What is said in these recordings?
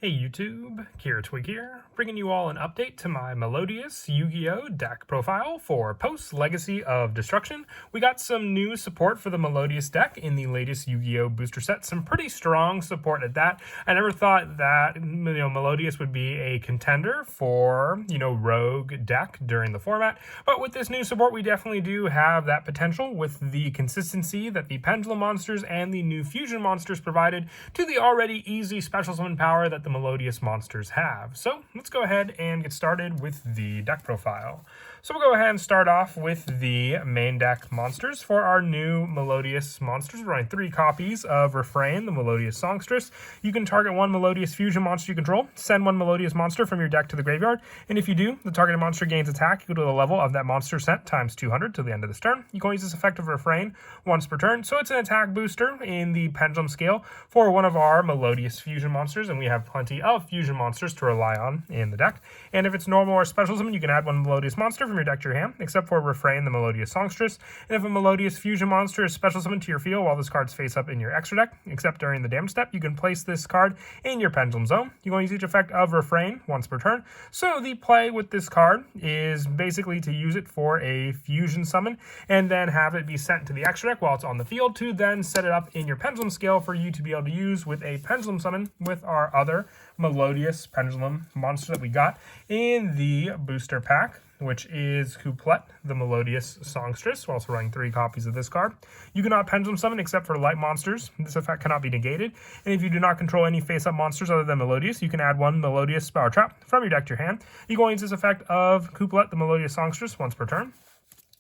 Hey YouTube, Twig here, bringing you all an update to my Melodious Yugioh deck profile for post-Legacy of Destruction. We got some new support for the Melodious deck in the latest Yu-Gi-Oh booster set, some pretty strong support at that. I never thought that, Melodious would be a contender for, Rogue deck during the format, but with this new support we definitely do have that potential with the consistency that the Pendulum monsters and the new Fusion monsters provided to the already easy special summon power that the Melodious monsters have. So let's go ahead and get started with the deck profile. So we'll go ahead and start off with the main deck monsters. For our new Melodious monsters, we're running 3 copies of Refrain, the Melodious Songstress. You can target 1 Melodious Fusion monster you control, send 1 Melodious monster from your deck to the graveyard, and if you do, the targeted monster gains attack equal to the level of that monster sent times 200 to the end of this turn. You can use this effect of Refrain once per turn, so it's an attack booster in the Pendulum scale for one of our Melodious Fusion monsters, and we have plenty of Fusion monsters to rely on in the deck. And if it's normal or special summon, you can add 1 Melodious monster from your deck to your hand, except for Refrain, the Melodious Songstress. And if a Melodious Fusion monster is special summoned to your field while this card's face up in your extra deck, except during the damage step, you can place this card in your Pendulum zone. You're going to use each effect of Refrain once per turn. So the play with this card is basically to use it for a Fusion summon, and then have it be sent to the extra deck while it's on the field to then set it up in your Pendulum scale for you to be able to use with a Pendulum summon with our other Melodious Pendulum monster that we got in the booster pack, which is Couplet, the Melodious Songstress. We're also running 3 copies of this card. You cannot Pendulum summon except for light monsters. This effect cannot be negated. And if you do not control any face-up monsters other than Melodious, you can add 1 Melodious Power Trap from your deck to your hand. You can use this effect of Couplet, the Melodious Songstress, once per turn.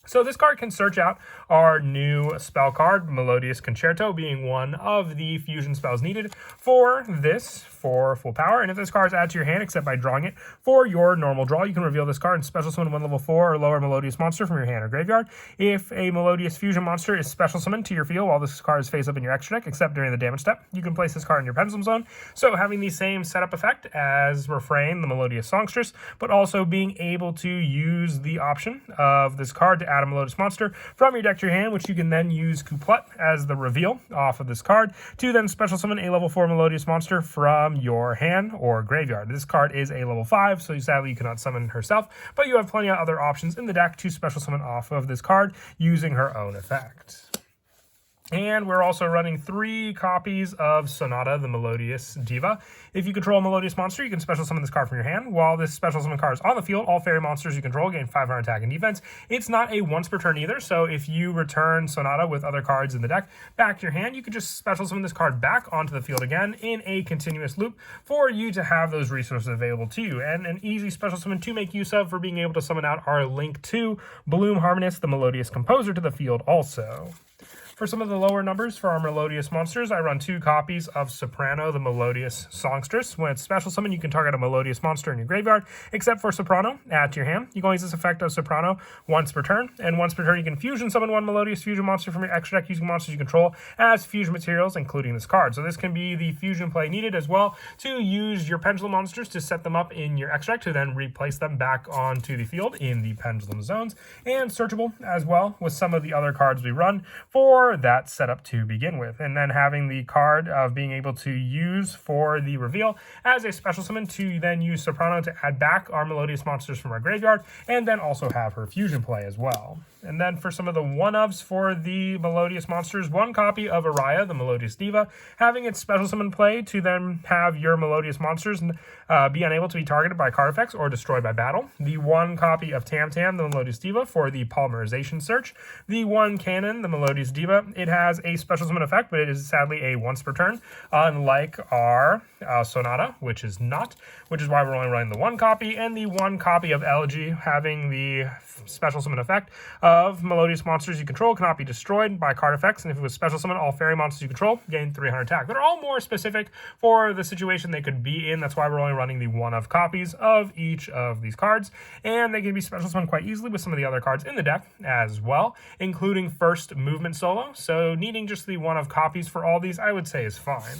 So this card can search out our new spell card, Melodious Concerto, being one of the fusion spells needed for this, for full power. And if this card is added to your hand, except by drawing it for your normal draw, you can reveal this card and special summon 1 level 4 or lower Melodious monster from your hand or graveyard. If a Melodious Fusion monster is special summoned to your field while this card is face up in your extra deck, except during the damage step, you can place this card in your Pendulum zone. So having the same setup effect as Refrain, the Melodious Songstress, but also being able to use the option of this card to add a Melodious monster from your deck to your hand, which you can then use Couplet as the reveal off of this card to then special summon a level 4 Melodious monster from your hand or graveyard. This card is a level 5, so sadly you cannot summon herself, but you have plenty of other options in the deck to special summon off of this card using her own effect. And we're also running 3 copies of Sonata, the Melodious Diva. If you control a Melodious monster, you can special summon this card from your hand. While this special summon card is on the field, all fairy monsters you control gain 500 attack and defense. It's not a once per turn either, so if you return Sonata with other cards in the deck back to your hand, you can just special summon this card back onto the field again in a continuous loop for you to have those resources available to you. And an easy special summon to make use of for being able to summon out our Link to Bloom Harmonist, the Melodious Composer, to the field also. For some of the lower numbers for our Melodious monsters, I run 2 copies of Soprano, the Melodious Songstress. When it's special summon, you can target a Melodious monster in your graveyard, except for Soprano, add to your hand. You can use this effect of Soprano once per turn, and once per turn you can Fusion summon 1 Melodious Fusion monster from your extra deck using monsters you control as fusion materials, including this card. So this can be the fusion play needed as well to use your Pendulum monsters to set them up in your extra deck to then replace them back onto the field in the Pendulum zones, and searchable as well with some of the other cards we run for that setup to begin with. And then having the card of being able to use for the reveal as a special summon to then use Soprano to add back our Melodious monsters from our graveyard, and then also have her fusion play as well. And then for some of the one-ups for the Melodious monsters, 1 copy of Araya, the Melodious Diva, having its special summon play to then have your Melodious monsters be unable to be targeted by card effects or destroyed by battle. The 1 copy of Tam Tam, the Melodious Diva, for the Polymerization Search. The 1 Cannon, the Melodious Diva, it has a special summon effect, but it is sadly a once per turn, unlike our Sonata, which is not, which is why we're only running the 1 copy, and the 1 copy of Elegy having the special summon effect of Melodious monsters you control cannot be destroyed by card effects, and if it was special summon, all fairy monsters you control gain 300 attack. They're all more specific for the situation they could be in. That's why we're only running the 1 of copies of each of these cards, and they can be special summoned quite easily with some of the other cards in the deck as well, including First Movement Solo. So needing just the 1 of copies for all these, I would say, is fine.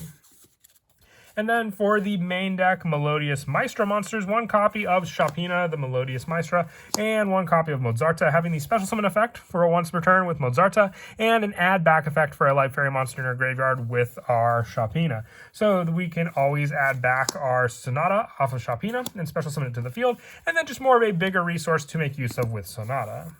And then for the main deck, Melodious Maestra monsters, 1 copy of Shapina, the Melodious Maestra, and 1 copy of Mozarta, having the special summon effect for a once per turn with Mozarta, and an add back effect for a light fairy monster in our graveyard with our Shapina. So we can always add back our Sonata off of Shapina and special summon it to the field, and then just more of a bigger resource to make use of with Sonata.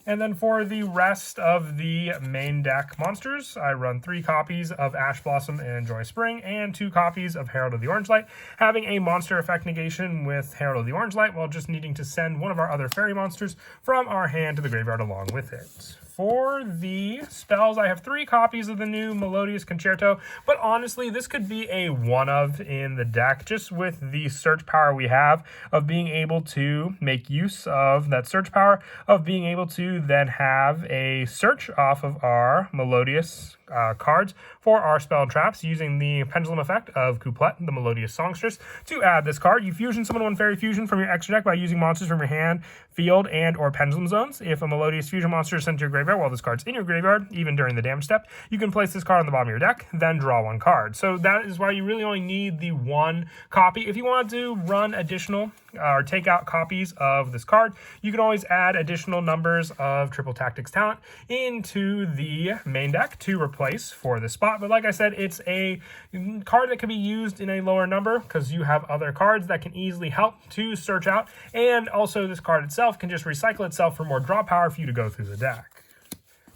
And then for the rest of the main deck monsters, I run 3 copies of Ash Blossom and Joy Spring and 2 copies of Herald of the Orange Light, having a monster effect negation with Herald of the Orange Light while just needing to send one of our other fairy monsters from our hand to the graveyard along with it. For the spells, I have 3 copies of the new Melodious Concerto, but honestly, this could be a one-of in the deck, just with the search power we have of being able to make use of that search power, of being able to then have a search off of our Melodious cards for our spell and traps using the pendulum effect of Couplet, the Melodious Songstress. To add this card, you fusion summon 1 fairy fusion from your extra deck by using monsters from your hand, field, and or pendulum zones. If a Melodious fusion monster is sent to your graveyard while this card's in your graveyard, even during the damage step, you can place this card on the bottom of your deck, then draw 1 card. So that is why you really only need the 1 copy. If you want to run additional or take out copies of this card, you can always add additional numbers of Triple Tactics Talent into the main deck to replace for this spot. But like I said, it's a card that can be used in a lower number because you have other cards that can easily help to search out, and also this card itself can just recycle itself for more draw power for you to go through the deck.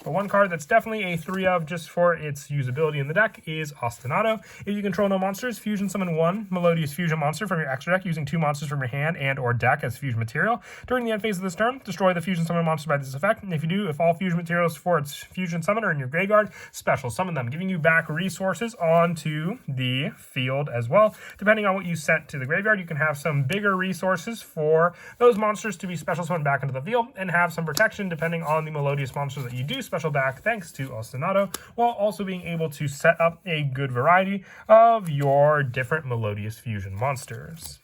But 1 card that's definitely a 3 of just for its usability in the deck is Ostinato. If you control no monsters, fusion summon 1 Melodious Fusion monster from your extra deck using 2 monsters from your hand and or deck as fusion material. During the end phase of this turn, destroy the fusion summon monster by this effect. And if you do, if all fusion materials for its fusion summon are in your graveyard, special summon them, giving you back resources onto the field as well. Depending on what you sent to the graveyard, you can have some bigger resources for those monsters to be special summoned back into the field and have some protection depending on the Melodious monsters that you do special back thanks to Ostinato, while also being able to set up a good variety of your different Melodious Fusion monsters.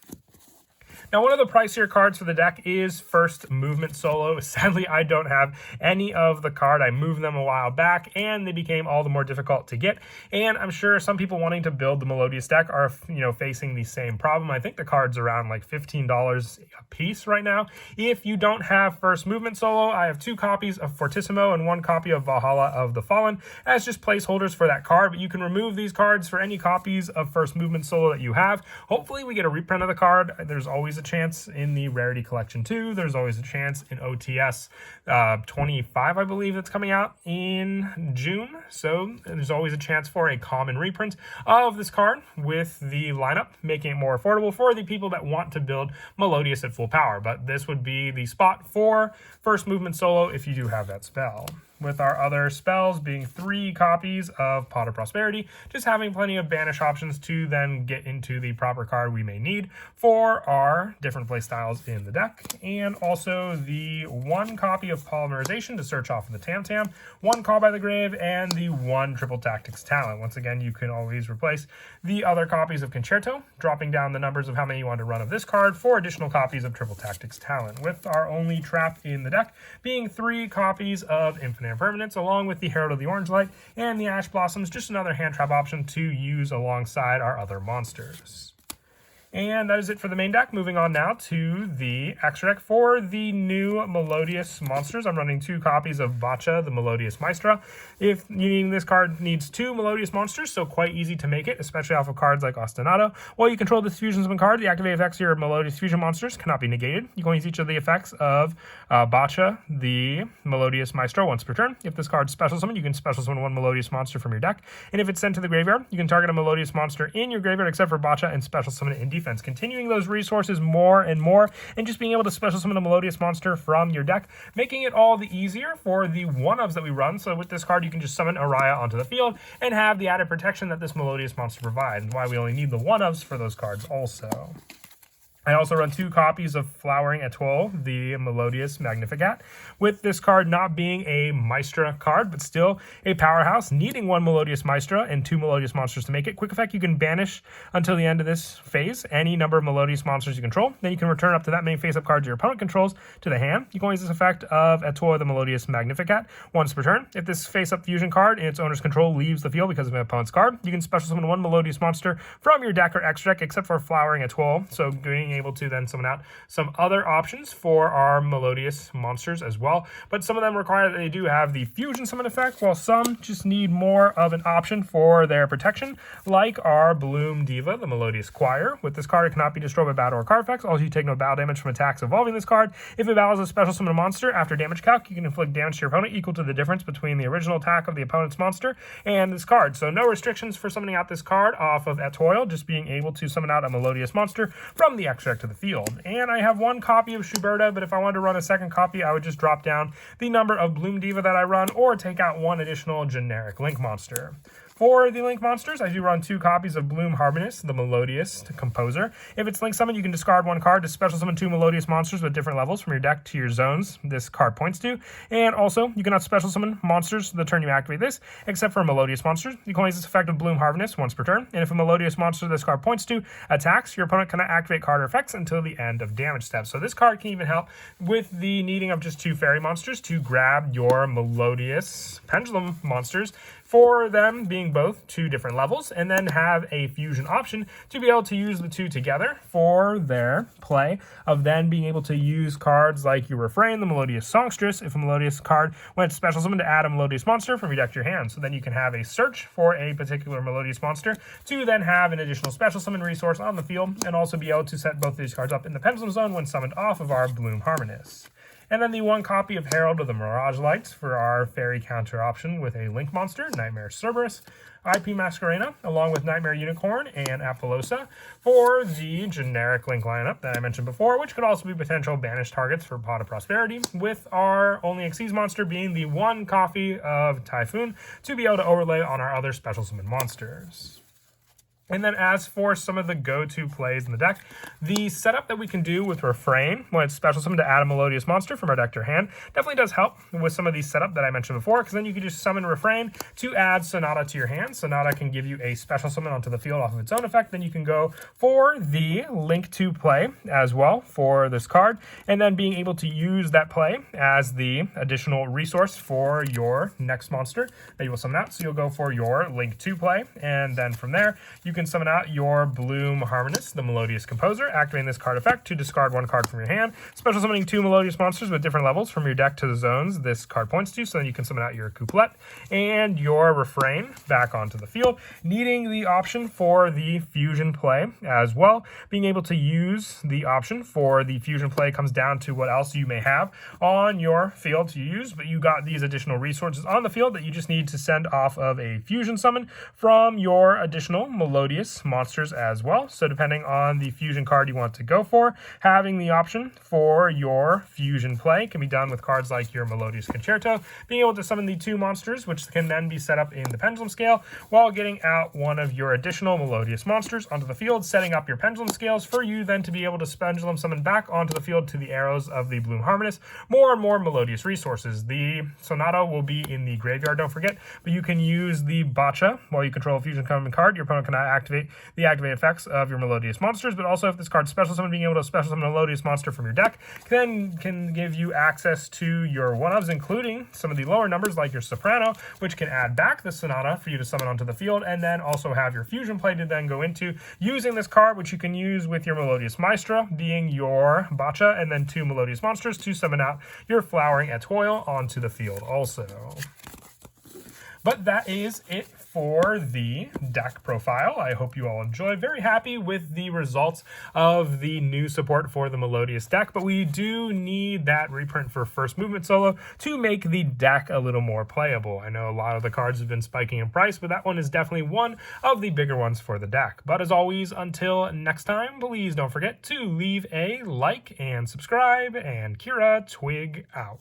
Now, one of the pricier cards for the deck is First Movement Solo. Sadly, I don't have any of the card. I moved them a while back, and they became all the more difficult to get. And I'm sure some people wanting to build the Melodious deck are, facing the same problem. I think the card's around like $15 a piece right now. If you don't have First Movement Solo, I have 2 copies of Fortissimo and 1 copy of Valhalla of the Fallen as just placeholders for that card. But you can remove these cards for any copies of First Movement Solo that you have. Hopefully, we get a reprint of the card. There's always a chance in the Rarity Collection 2. There's always a chance in OTS 25, I believe, that's coming out in June. So there's always a chance for a common reprint of this card with the lineup, making it more affordable for the people that want to build Melodious at full power. But this would be the spot for First Movement Solo if you do have that spell. With our other spells being 3 copies of Pot of Prosperity, just having plenty of banish options to then get into the proper card we may need for our different play styles in the deck. And also the 1 copy of Polymerization to search off of the Tam Tam, 1 Call by the Grave, and the 1 Triple Tactics Talent. Once again, you can always replace the other copies of Concerto, dropping down the numbers of how many you want to run of this card for additional copies of Triple Tactics Talent, with our only trap in the deck being 3 copies of Infinite Permanence, along with the Herald of the Orange Light and the Ash Blossoms, just another hand trap option to use alongside our other monsters. And that is it for the main deck. Moving on now to the extra deck for the new Melodious monsters. I'm running 2 copies of Bacha, the Melodious Maestra. If you need this card needs 2 Melodious monsters, so quite easy to make it, especially off of cards like Ostinato. While you control this fusion summon card, the activated effects of your Melodious Fusion monsters cannot be negated. You can use each of the effects of Bacha, the Melodious Maestro, once per turn. If this card's special summon, you can special summon 1 Melodious monster from your deck. And if it's sent to the graveyard, you can target a Melodious monster in your graveyard except for Bacha and special summon it in defense, continuing those resources more and more, and just being able to special summon a Melodious monster from your deck, making it all the easier for the 1-ofs that we run. So with this card, you can just summon Araya onto the field and have the added protection that this Melodious monster provides, why we only need the 1-ofs for those cards also. I also run 2 copies of Flowering Atoll, the Melodious Magnificat, with this card not being a Maestra card, but still a powerhouse, needing 1 Melodious Maestra and 2 Melodious Monsters to make it. Quick effect, you can banish until the end of this phase any number of Melodious Monsters you control. Then you can return up to that many face-up cards your opponent controls to the hand. You can use this effect of Atoll, the Melodious Magnificat, once per turn. If this face-up fusion card in its owner's control leaves the field because of an opponent's card, you can special summon 1 Melodious Monster from your deck or extra deck, except for Flowering Atoll, so being able to then summon out some other options for our Melodious monsters as well. But some of them require that they do have the fusion summon effect, while some just need more of an option for their protection, like our Bloom Diva, the Melodious Choir. With this card, it cannot be destroyed by battle or card effects. Also, you take no battle damage from attacks involving this card. If it battles a special summon monster, after damage calc, you can inflict damage to your opponent equal to the difference between the original attack of the opponent's monster and this card. So no restrictions for summoning out this card off of Atoil, just being able to summon out a Melodious monster from the extra deck to the field. And I have 1 copy of Schuberta, but if I wanted to run a second copy, I would just drop down the number of Bloom Diva that I run, or take out 1 additional generic Link monster. For the Link monsters, I do run 2 copies of Bloom Harmonious, the Melodious Composer. If it's Link Summon, you can discard 1 card to special summon 2 Melodious monsters with different levels from your deck to your zones this card points to. And also, you cannot special summon monsters the turn you activate this, except for Melodious monsters. You can only use this effect of Bloom Harmonious once per turn. And if a Melodious monster this card points to attacks, your opponent cannot activate card or effects until the end of damage steps. So this card can even help with the needing of just 2 fairy monsters to grab your Melodious Pendulum monsters, for them being both 2 different levels, and then have a fusion option to be able to use the 2 together for their play of then being able to use cards like your Refrain, the Melodious Songstress, if a Melodious card went to special summon to add a Melodious monster from your deck to your hand. So then you can have a search for a particular Melodious monster to then have an additional special summon resource on the field, and also be able to set both these cards up in the Pendulum Zone when summoned off of our Bloom Harmonious. And then the 1 copy of Herald of the Mirage Lights for our fairy counter option with a Link monster, Nightmare Cerberus, IP Masquerena, along with Nightmare Unicorn and Apollosa for the generic Link lineup that I mentioned before, which could also be potential banished targets for Pot of Prosperity, with our only Xyz monster being the 1 copy of Typhoon to be able to overlay on our other special summon monsters. And then as for some of the go-to plays in the deck, the setup that we can do with Refrain, when it's special summon to add a Melodious monster from our deck to your hand, definitely does help with some of these setup that I mentioned before, because then you can just summon Refrain to add Sonata to your hand. Sonata can give you a special summon onto the field off of its own effect. Then you can go for the Link to play as well for this card, and then being able to use that play as the additional resource for your next monster that you will summon out. So you'll go for your Link to play, and then from there, you can summon out your Bloom Harmonious, the Melodious Composer, activating this card effect to discard 1 card from your hand, special summoning 2 Melodious monsters with different levels from your deck to the zones this card points to, so then you can summon out your Couplet and your Refrain back onto the field, needing the option for the fusion play as well. Being able to use the option for the fusion play comes down to what else you may have on your field to use, but you got these additional resources on the field that you just need to send off of a fusion summon from your additional Melodious monsters as well. So depending on the fusion card you want to go for, having the option for your fusion play can be done with cards like your Melodious Concerto, being able to summon the 2 monsters, which can then be set up in the Pendulum Scale, while getting out 1 of your additional Melodious monsters onto the field, setting up your Pendulum Scales for you then to be able to pendulum summon back onto the field to the arrows of the Bloom Harmonious more and more Melodious resources. The Sonata will be in the graveyard, don't forget, but you can use the Botcha while you control a fusion common card. Your opponent cannot activate the activated effects of your Melodious monsters, but also if this card special summon, being able to special summon a Melodious monster from your deck then can give you access to your one-ofs, including some of the lower numbers like your Soprano, which can add back the Sonata for you to summon onto the field, and then also have your fusion play to then go into using this card, which you can use with your Melodious Maestra, being your Botcha, and then 2 Melodious monsters to summon out your Flowering Atoil onto the field also. But that is it for the deck profile. I hope you all enjoy. Very happy with the results of the new support for the Melodious deck, but we do need that reprint for First Movement Solo to make the deck a little more playable. I know a lot of the cards have been spiking in price, but that one is definitely one of the bigger ones for the deck. But as always, until next time, please don't forget to leave a like and subscribe, and Kira Twig out.